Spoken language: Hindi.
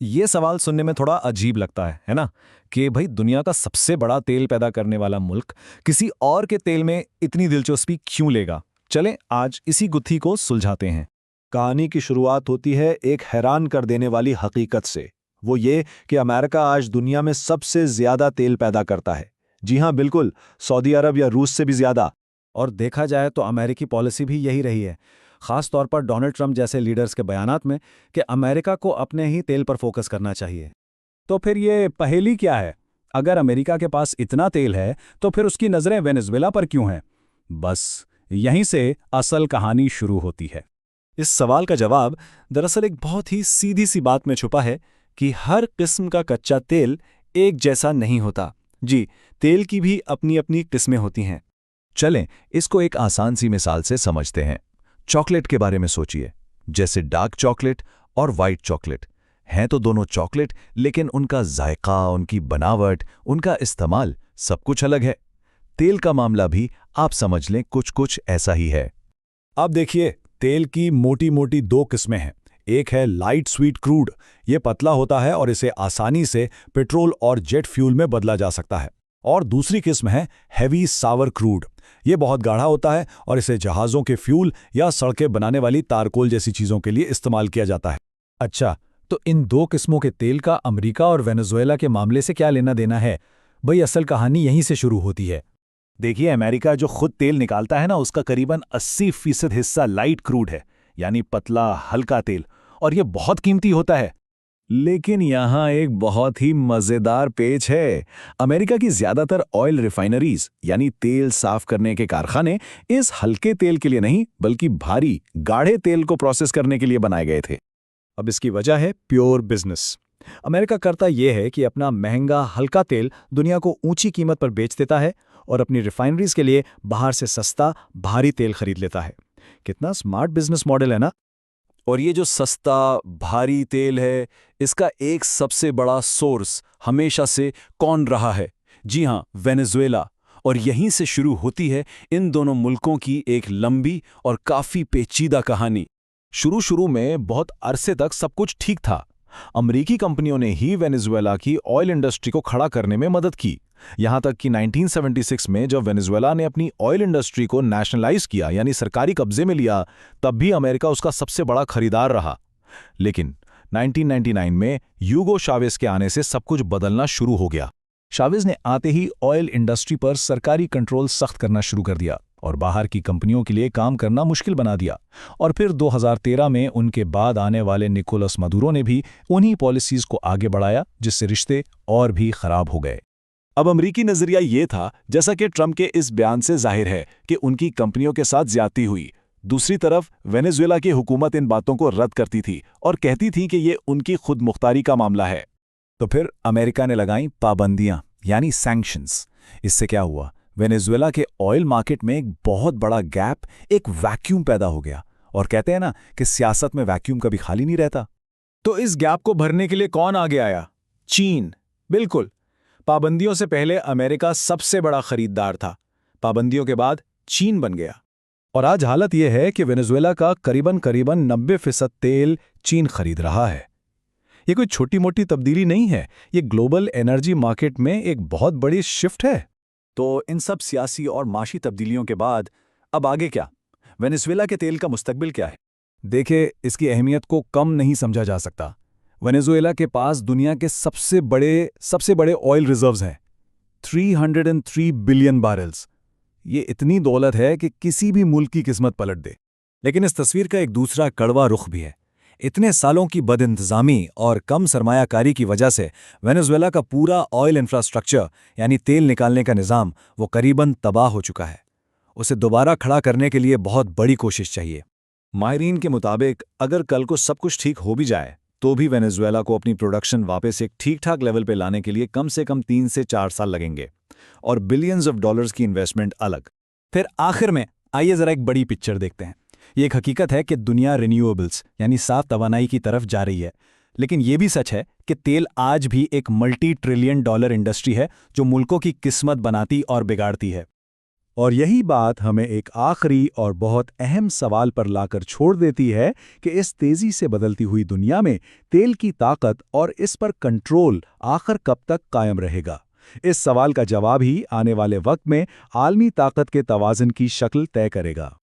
ये सवाल सुनने में थोड़ा अजीब लगता है ना? कि भाई दुनिया का सबसे बड़ा तेल पैदा करने वाला मुल्क किसी और के तेल में इतनी दिलचस्पी क्यों लेगा? चलें आज इसी गुत्थी को सुलझाते हैं। कहानी की शुरुआत होती है एक हैरान कर देने वाली हकीकत से। वो ये कि अमेरिका आज दुनिया में सबसे ज्यादा तेल पैदा करता है। जी हाँ, बिल्कुल, सऊदी अरब या रूस से भी ज्यादा। और देखा जाए तो अमेरिकी पॉलिसी भी यही रही है, खास तौर पर डोनाल्ड ट्रंप जैसे लीडर्स के बयानात में, कि अमेरिका को अपने ही तेल पर फोकस करना चाहिए। तो फिर ये पहेली क्या है? अगर अमेरिका के पास इतना तेल है तो फिर उसकी नज़रें वेनेजुएला पर क्यों हैं? बस यहीं से असल कहानी शुरू होती है। इस सवाल का जवाब दरअसल एक बहुत ही सीधी सी बात में छुपा है कि हर किस्म का कच्चा तेल एक जैसा नहीं होता। जी, तेल की भी अपनी अपनी किस्में होती हैं। चलें इसको एक आसान सी मिसाल से समझते हैं। चॉकलेट के बारे में सोचिए, जैसे डार्क चॉकलेट और वाइट चॉकलेट हैं तो दोनों चॉकलेट, लेकिन उनका जायका, उनकी बनावट, उनका इस्तेमाल सब कुछ अलग है। तेल का मामला भी आप समझ लें कुछ कुछ ऐसा ही है। अब देखिए, तेल की मोटी मोटी दो किस्में हैं। एक है लाइट स्वीट क्रूड। ये पतला होता है और इसे आसानी से पेट्रोल और जेट फ्यूल में बदला जा सकता है। और दूसरी किस्म है हैवी सावर क्रूड। ये बहुत गाढ़ा होता है और इसे जहाज़ों के फ्यूल या सड़कें बनाने वाली तारकोल जैसी चीज़ों के लिए इस्तेमाल किया जाता है। अच्छा, तो इन दो किस्मों के तेल का अमेरिका और वेनेजुएला के मामले से क्या लेना देना है? भाई असल कहानी यहीं से शुरू होती है। देखिए, अमेरिका जो खुद तेल निकालता है ना, उसका करीबन 80% हिस्सा लाइट क्रूड है, यानी पतला हल्का तेल, और ये बहुत कीमती होता है। लेकिन यहाँ एक बहुत ही मजेदार पेच है। अमेरिका की ज्यादातर ऑयल रिफाइनरीज यानी तेल साफ करने के कारखाने इस हल्के तेल के लिए नहीं, बल्कि भारी गाढ़े तेल को प्रोसेस करने के लिए बनाए गए थे। अब इसकी वजह है प्योर बिजनेस। अमेरिका करता यह है कि अपना महंगा हल्का तेल दुनिया को ऊंची कीमत पर बेच देता है और अपनी रिफाइनरीज के लिए बाहर से सस्ता भारी तेल खरीद लेता है। कितना स्मार्ट बिजनेस मॉडल है ना? और ये जो सस्ता भारी तेल है, इसका एक सबसे बड़ा सोर्स हमेशा से कौन रहा है? जी हाँ, वेनेजुएला। और यहीं से शुरू होती है इन दोनों मुल्कों की एक लंबी और काफी पेचीदा कहानी। शुरू में बहुत अरसे तक सब कुछ ठीक था। अमरीकी कंपनियों ने ही वेनेजुएला की ऑयल इंडस्ट्री को खड़ा करने में मदद की। यहां तक कि 1976 में जब वेनेजुएला ने अपनी ऑयल इंडस्ट्री को नेशनलाइज किया, यानी सरकारी कब्जे में लिया, तब भी अमेरिका उसका सबसे बड़ा खरीदार रहा। लेकिन 1999 में यूगो शावेज के आने से सब कुछ बदलना शुरू हो गया। शावेज ने आते ही ऑयल इंडस्ट्री पर सरकारी कंट्रोल सख्त करना शुरू कर दिया और बाहर की कंपनियों के लिए काम करना मुश्किल बना दिया। और फिर 2013 में उनके बाद आने वाले निकोलस मदुरो ने भी उन्हीं पॉलिसीज को आगे बढ़ाया, जिससे रिश्ते और भी खराब हो गए। अब अमरीकी नजरिया ये था, जैसा कि ट्रंप के इस बयान से जाहिर है, कि उनकी कंपनियों के साथ ज्यादती हुई। दूसरी तरफ वेनेजुएला की हुकूमत इन बातों को रद्द करती थी और कहती थी कि ये उनकी खुद मुख्तारी का मामला है। तो फिर अमेरिका ने लगाई पाबंदियां, यानी सैंक्शंस। इससे क्या हुआ? वेनेजुएला के ऑयल मार्केट में एक बहुत बड़ा गैप, एक वैक्यूम पैदा हो गया। और कहते हैं ना कि सियासत में वैक्यूम कभी खाली नहीं रहता। तो इस गैप को भरने के लिए कौन आगे आया? चीन। बिल्कुल, पाबंदियों से पहले अमेरिका सबसे बड़ा खरीदार था। पाबंदियों के बाद चीन बन गया। और आज हालत यह है कि वेनेजुएला का करीबन 90% तेल चीन खरीद रहा है। ये कोई छोटी मोटी तब्दीली नहीं है, ये ग्लोबल एनर्जी मार्केट में एक बहुत बड़ी शिफ्ट है। तो इन सब सियासी और माशी तब्दीलियों के बाद अब आगे क्या? वेनेजुएला के तेल का मुस्तकबिल क्या है? देखिए, इसकी अहमियत को कम नहीं समझा जा सकता। वेनेजुएला के पास दुनिया के सबसे बड़े ऑयल रिजर्व्स हैं, 303 बिलियन बैरल्स। ये इतनी दौलत है कि किसी भी मुल्क की किस्मत पलट दे। लेकिन इस तस्वीर का एक दूसरा कड़वा रुख भी है। इतने सालों की बदइंतजामी और कम सरमायाकारी की वजह से वेनेजुएला का पूरा ऑयल इंफ्रास्ट्रक्चर, यानी तेल निकालने का निज़ाम, वो करीबन तबाह हो चुका है। उसे दोबारा खड़ा करने के लिए बहुत बड़ी कोशिश चाहिए। माहिरीन के मुताबिक अगर कल को सब कुछ ठीक हो भी जाए तो भी वेनेजुएला को अपनी प्रोडक्शन वापस एक ठीक-ठाक लेवल पे लाने के लिए कम से कम 3 से 4 साल लगेंगे, और बिलियंस ऑफ डॉलर्स की इन्वेस्टमेंट अलग। फिर आखिर में आइए जरा एक बड़ी पिक्चर देखते हैं। ये एक हकीकत है कि दुनिया रिन्यूएबल्स यानी साफ तवानाई की तरफ जा रही है। लेकिन ये भी सच है कि तेल आज भी एक $multi-trillion इंडस्ट्री है जो मुल्कों की किस्मत बनाती और बिगाड़ती है। और यही बात हमें एक आखिरी और बहुत अहम सवाल पर लाकर छोड़ देती है कि इस तेजी से बदलती हुई दुनिया में तेल की ताकत और इस पर कंट्रोल आखिर कब तक कायम रहेगा। इस सवाल का जवाब ही आने वाले वक्त में आलमी ताकत के तवाज़ुन की शक्ल तय करेगा।